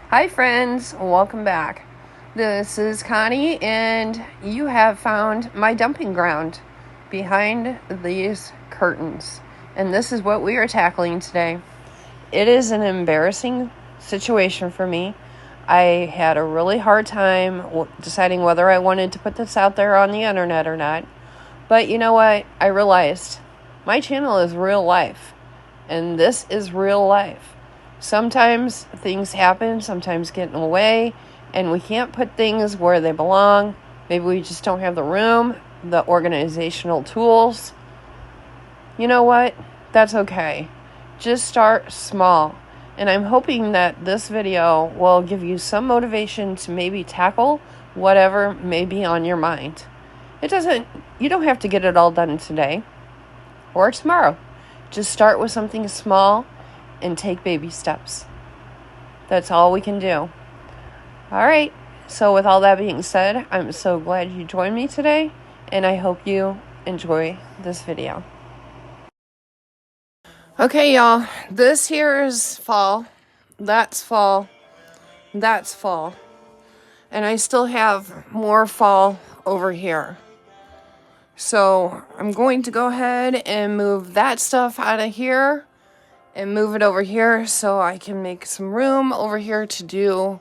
Hi friends, welcome back. This is Connie and you have found my dumping ground behind these curtains. And this is what we are tackling today. It is an embarrassing situation for me. I had a really hard time deciding whether I wanted to put this out there on the internet or not. But you know what? I realized my channel is real life. And this is real life. Sometimes things happen, sometimes get in the way, and we can't put things where they belong. Maybe we just don't have the room, the organizational tools. You know what? That's okay. Just start small. And I'm hoping that this video will give you some motivation to maybe tackle whatever may be on your mind. You don't have to get it all done today or tomorrow. Just start with something small and take baby steps. That's all we can do. All right. So with all that being said, I'm so glad you joined me today, and I hope you enjoy this video. Okay, y'all. This here is fall. That's fall. That's fall. And I still have more fall over here. So I'm going to go ahead and move that stuff out of here and move it over here so I can make some room over here to do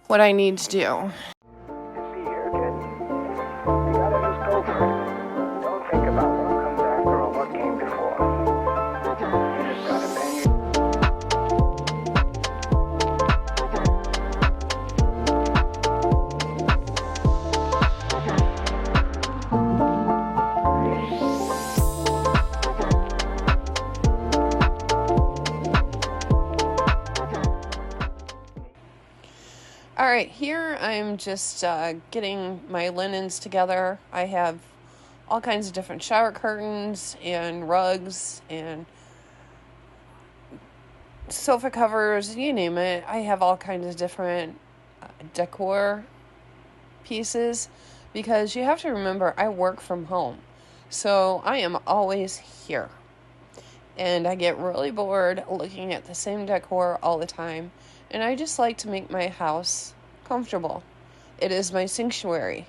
what I need to do. You see here, kid. You gotta just go for it. Don't think about what comes after or what came before. You just gotta bang your... All right, here I'm just getting my linens together. I have all kinds of different shower curtains and rugs and sofa covers, you name it. I have all kinds of different decor pieces because you have to remember I work from home. So I am always here. And I get really bored looking at the same decor all the time. And I just like to make my house comfortable. It is my sanctuary.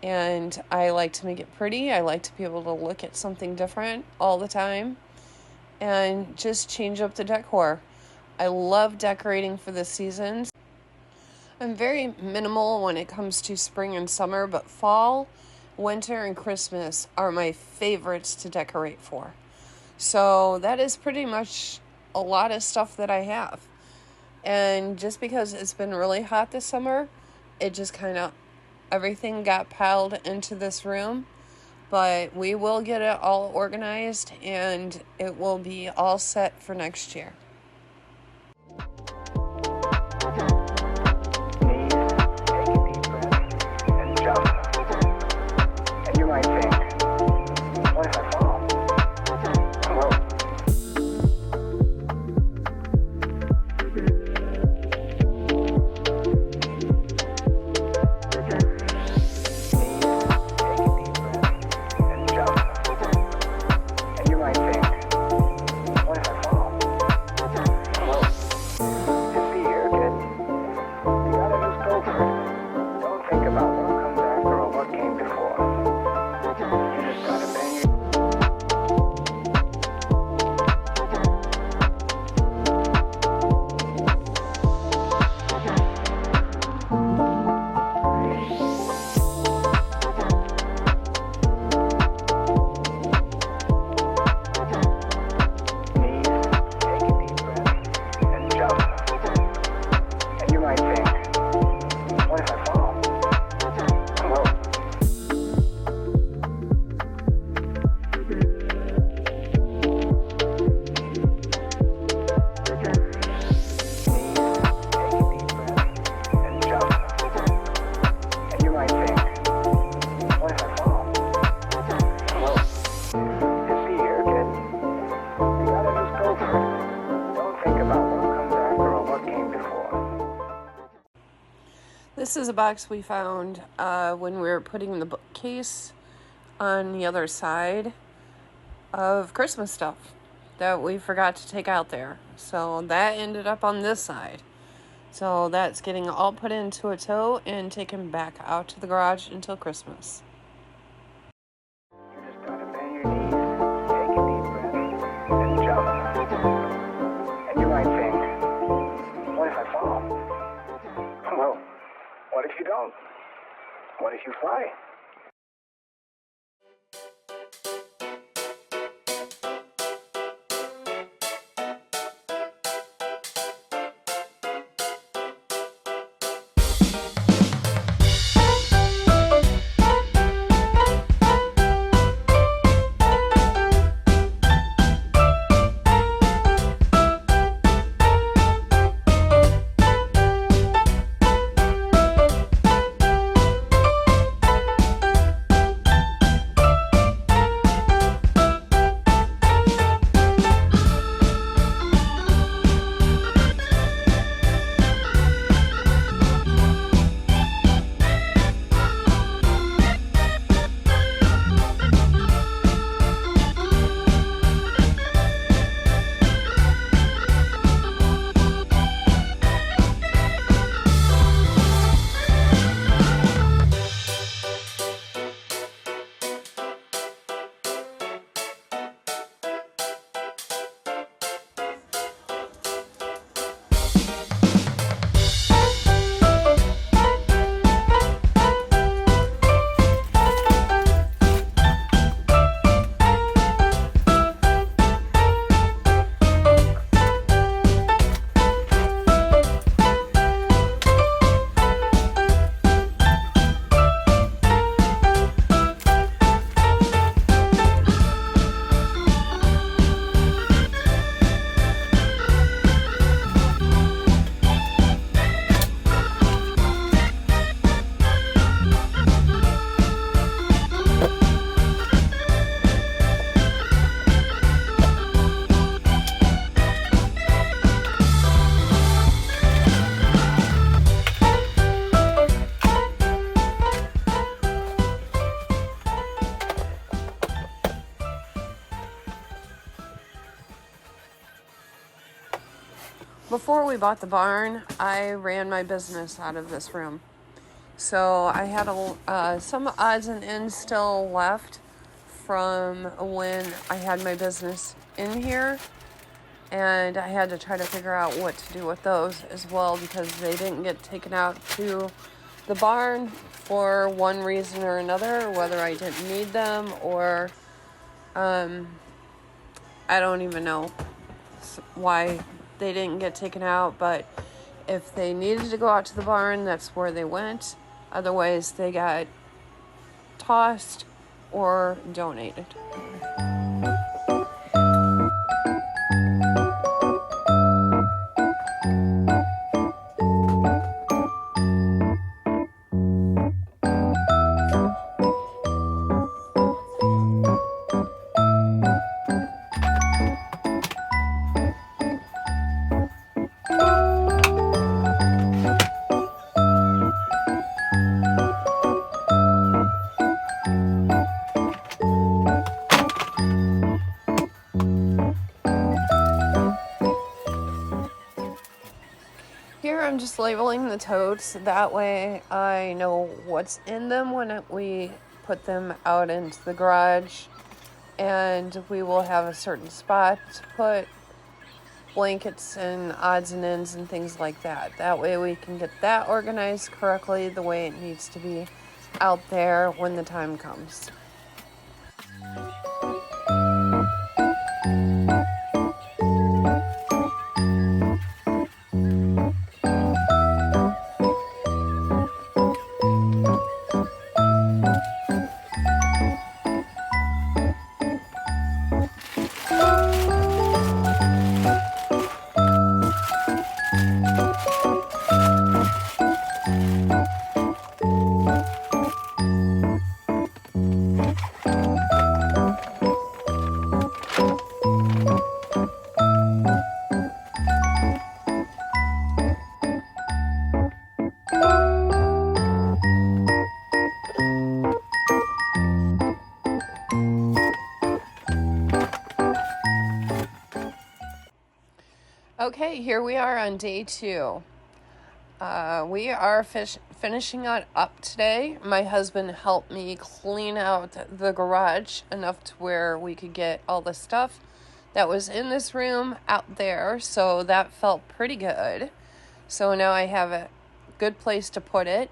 And I like to make it pretty. I like to be able to look at something different all the time. And just change up the decor. I love decorating for the seasons. I'm very minimal when it comes to spring and summer, but fall, winter, and Christmas are my favorites to decorate for. So that is pretty much a lot of stuff that I have. And just because it's been really hot this summer, it just kind of, everything got piled into this room. But we will get it all organized and it will be all set for next year. Take a deep breath and jump. And you might think, what if I fall? Well, This is a box we found when we were putting the bookcase on the other side of Christmas stuff that we forgot to take out there. So that ended up on this side. So that's getting all put into a tow and taken back out to the garage until Christmas. You just gotta bend your knees, take a deep breath, and jump. And you might think, what if I fall? Well, what if you don't? What if you fly? Before we bought the barn, I ran my business out of this room. So I had some odds and ends still left from when I had my business in here. And I had to try to figure out what to do with those as well because they didn't get taken out to the barn for one reason or another, whether I didn't need them or I don't even know why they didn't get taken out, but if they needed to go out to the barn, that's where they went. Otherwise, they got tossed or donated. Here I'm just labeling the totes, that way I know what's in them when we put them out into the garage, and we will have a certain spot to put blankets and odds and ends and things like that. That way we can get that organized correctly the way it needs to be out there when the time comes. Okay, here we are on day 2. We are finishing it up today. My husband helped me clean out the garage enough to where we could get all the stuff that was in this room out there, so that felt pretty good. So now I have a good place to put it.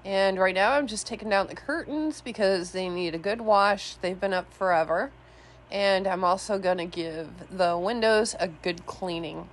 And right now I'm just taking down the curtains because they need a good wash. They've been up forever. And I'm also going to give the windows a good cleaning.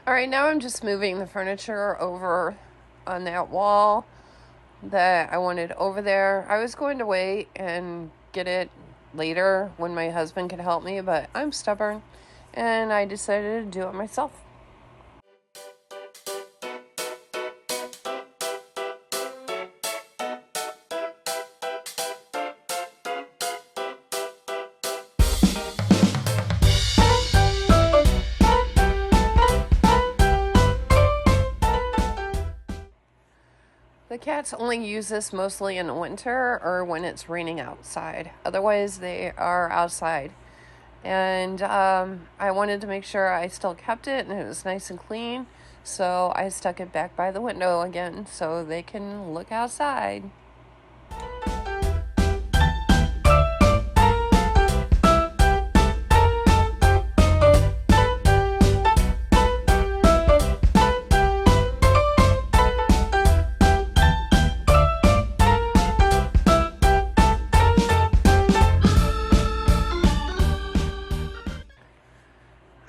All right, now I'm just moving the furniture over on that wall that I wanted over there. I was going to wait and get it later when my husband could help me, but I'm stubborn and I decided to do it myself. The cats only use this mostly in the winter or when it's raining outside. Otherwise, they are outside. And I wanted to make sure I still kept it and it was nice and clean. So I stuck it back by the window again so they can look outside.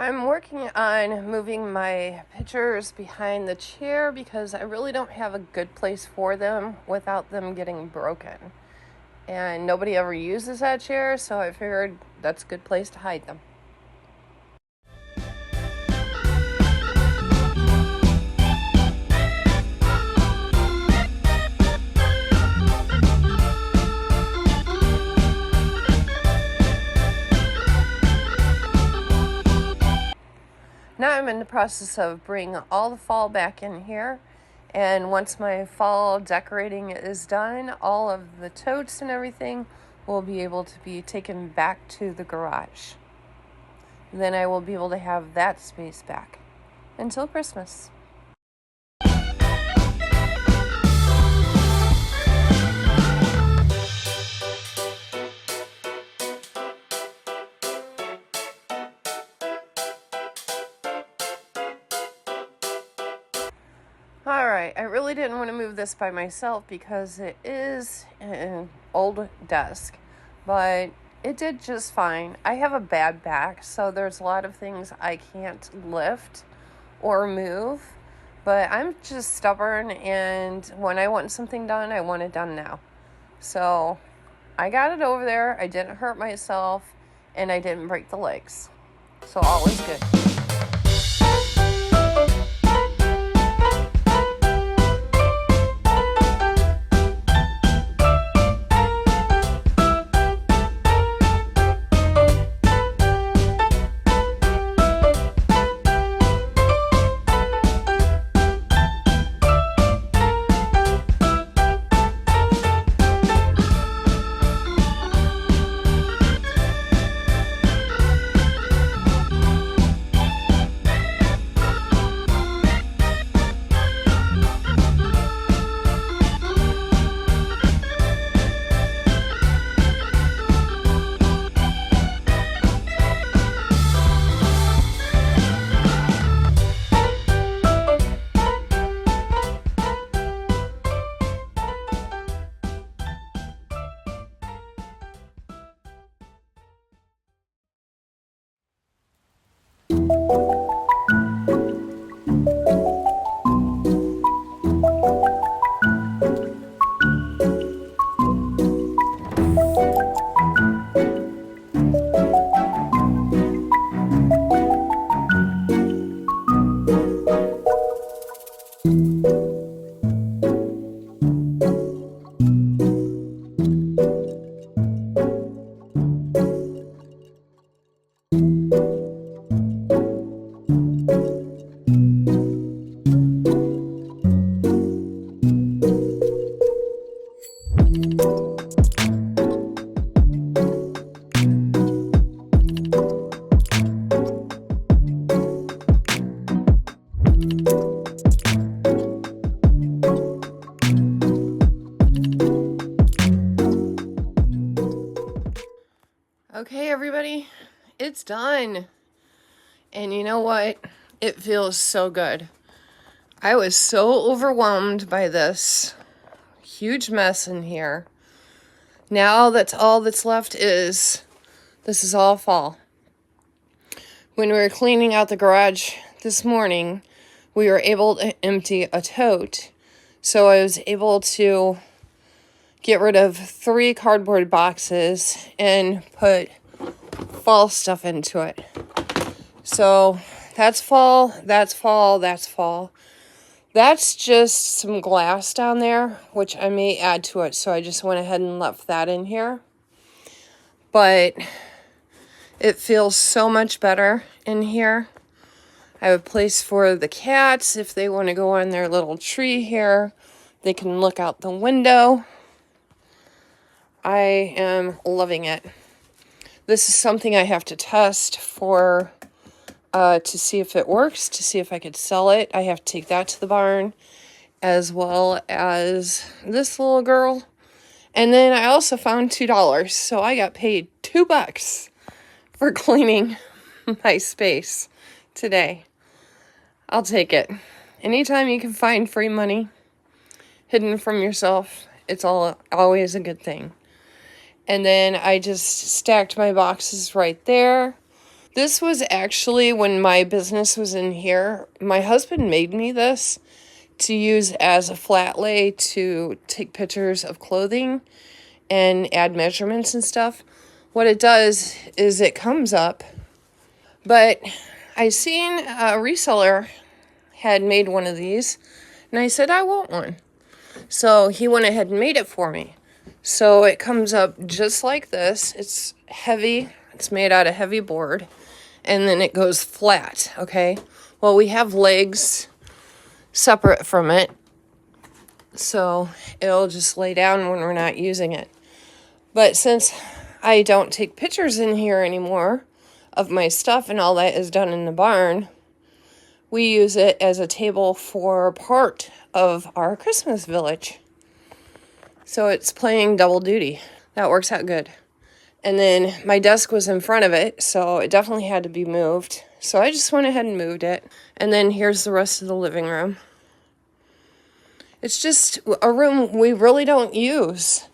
I'm working on moving my pictures behind the chair because I really don't have a good place for them without them getting broken. And nobody ever uses that chair, so I figured that's a good place to hide them. Now I'm in the process of bringing all the fall back in here. And once my fall decorating is done, all of the totes and everything will be able to be taken back to the garage. Then I will be able to have that space back until Christmas. Alright, I really didn't want to move this by myself because it is an old desk, but it did just fine. I have a bad back, so there's a lot of things I can't lift or move, but I'm just stubborn, and when I want something done, I want it done now. So I got it over there, I didn't hurt myself, and I didn't break the legs. So all is good. Okay, everybody, it's done. And you know what? It feels so good. I was so overwhelmed by this huge mess in here. Now that's all that's left is, this is all fall. When we were cleaning out the garage this morning, we were able to empty a tote. So I was able to get rid of 3 cardboard boxes and put fall stuff into it. So that's fall, that's fall, that's fall. That's just some glass down there, which I may add to it. So I just went ahead and left that in here. But it feels so much better in here. I have a place for the cats. If they want to go on their little tree here, they can look out the window. I am loving it. This is something I have to test for to see if it works, to see if I could sell it. I have to take that to the barn, as well as this little girl. And then I also found $2, so I got paid $2 for cleaning my space today. I'll take it. Anytime you can find free money hidden from yourself, it's always a good thing. And then I just stacked my boxes right there. This was actually when my business was in here. My husband made me this to use as a flat lay to take pictures of clothing and add measurements and stuff. What it does is it comes up, but I seen a reseller had made one of these, and I said, I want one. So he went ahead and made it for me. So it comes up just like this. It's heavy. It's made out of heavy board. And then it goes flat, okay? Well, we have legs separate from it. So it'll just lay down when we're not using it. But since I don't take pictures in here anymore of my stuff and all that is done in the barn, we use it as a table for part of our Christmas village. So it's playing double duty. That works out good. And then my desk was in front of it, so it definitely had to be moved. So I just went ahead and moved it. And then here's the rest of the living room. It's just a room we really don't use.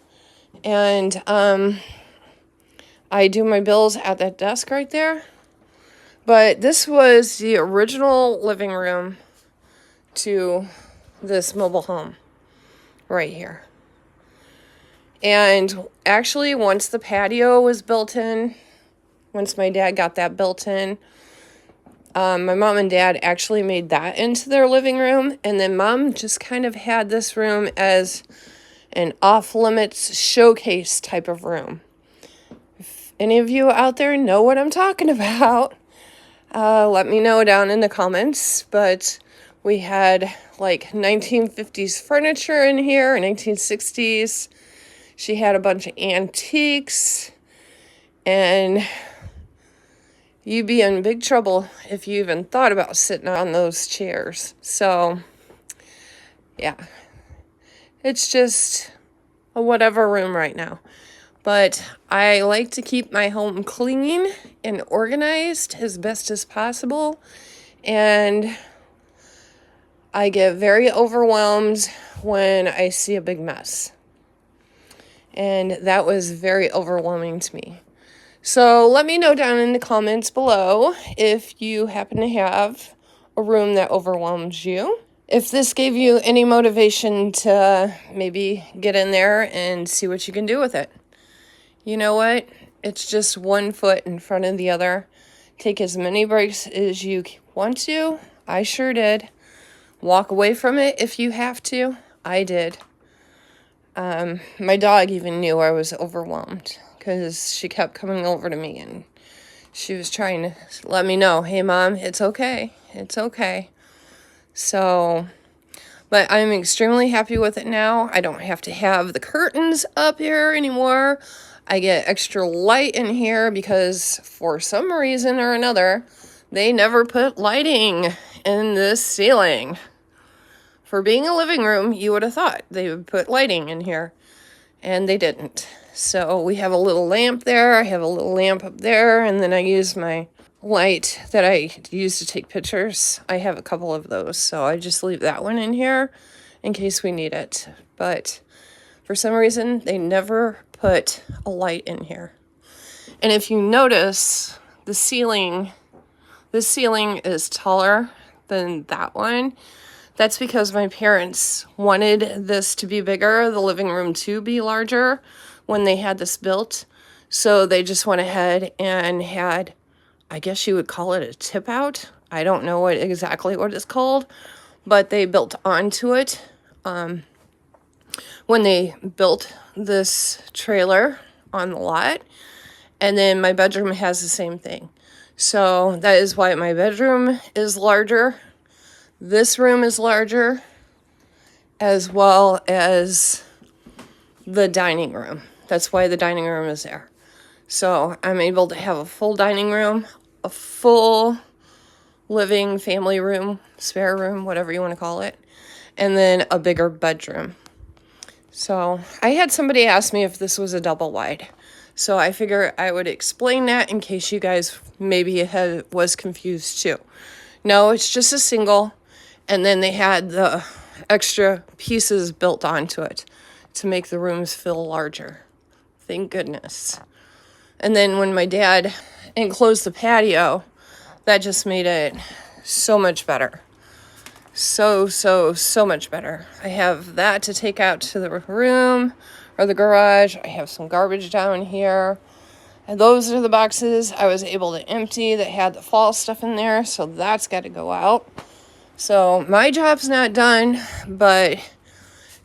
And I do my bills at that desk right there. But this was the original living room to this mobile home right here. And actually, once the patio was built in, once my dad got that built in, my mom and dad actually made that into their living room. And then mom just kind of had this room as an off-limits showcase type of room. If any of you out there know what I'm talking about, let me know down in the comments. But we had like 1950s furniture in here, 1960s. She had a bunch of antiques, and you'd be in big trouble if you even thought about sitting on those chairs. So, yeah, it's just a whatever room right now. But I like to keep my home clean and organized as best as possible, and I get very overwhelmed when I see a big mess. And that was very overwhelming to me. So let me know down in the comments below if you happen to have a room that overwhelms you. If this gave you any motivation to maybe get in there and see what you can do with it. You know what? It's just one foot in front of the other. Take as many breaks as you want to. I sure did. Walk away from it if you have to. I did. My dog even knew I was overwhelmed because she kept coming over to me and she was trying to let me know, hey, Mom, it's okay. It's okay. So, but I'm extremely happy with it now. I don't have to have the curtains up here anymore. I get extra light in here because for some reason or another, they never put lighting in this ceiling. For being a living room, you would have thought they would put lighting in here, and they didn't. So we have a little lamp there, I have a little lamp up there, and then I use my light that I use to take pictures. I have a couple of those, so I just leave that one in here in case we need it. But for some reason, they never put a light in here. And if you notice, this ceiling is taller than that one. That's because my parents wanted this to be bigger, the living room to be larger when they had this built. So they just went ahead and had, I guess you would call it a tip out. I don't know exactly what it's called, but they built onto it when they built this trailer on the lot. And then my bedroom has the same thing. So that is why my bedroom is larger. This room is larger, as well as the dining room. That's why the dining room is there. So I'm able to have a full dining room, a full living family room, spare room, whatever you want to call it, and then a bigger bedroom. So I had somebody ask me if this was a double wide. So I figure I would explain that in case you guys maybe was confused too. No, it's just a single. And then they had the extra pieces built onto it to make the rooms feel larger. Thank goodness. And then when my dad enclose the patio, that just made it so much better. So much better. I have that to take out to the room or the garage. I have some garbage down here. And those are the boxes I was able to empty that had the fall stuff in there. So that's got to go out. So my job's not done, but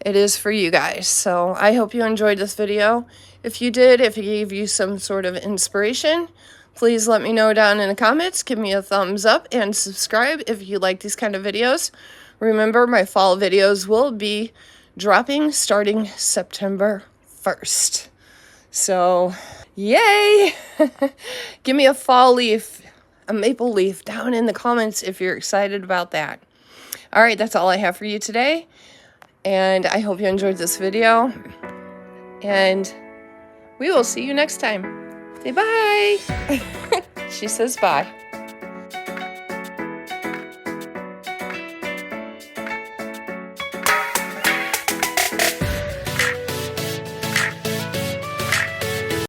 it is for you guys. So I hope you enjoyed this video. If you did, if it gave you some sort of inspiration, please let me know down in the comments. Give me a thumbs up and subscribe if you like these kind of videos. Remember, my fall videos will be dropping starting September 1st. So, yay! Give me a fall leaf, a maple leaf down in the comments if you're excited about that. All right, that's all I have for you today. And I hope you enjoyed this video. And we will see you next time. Say bye. She says bye.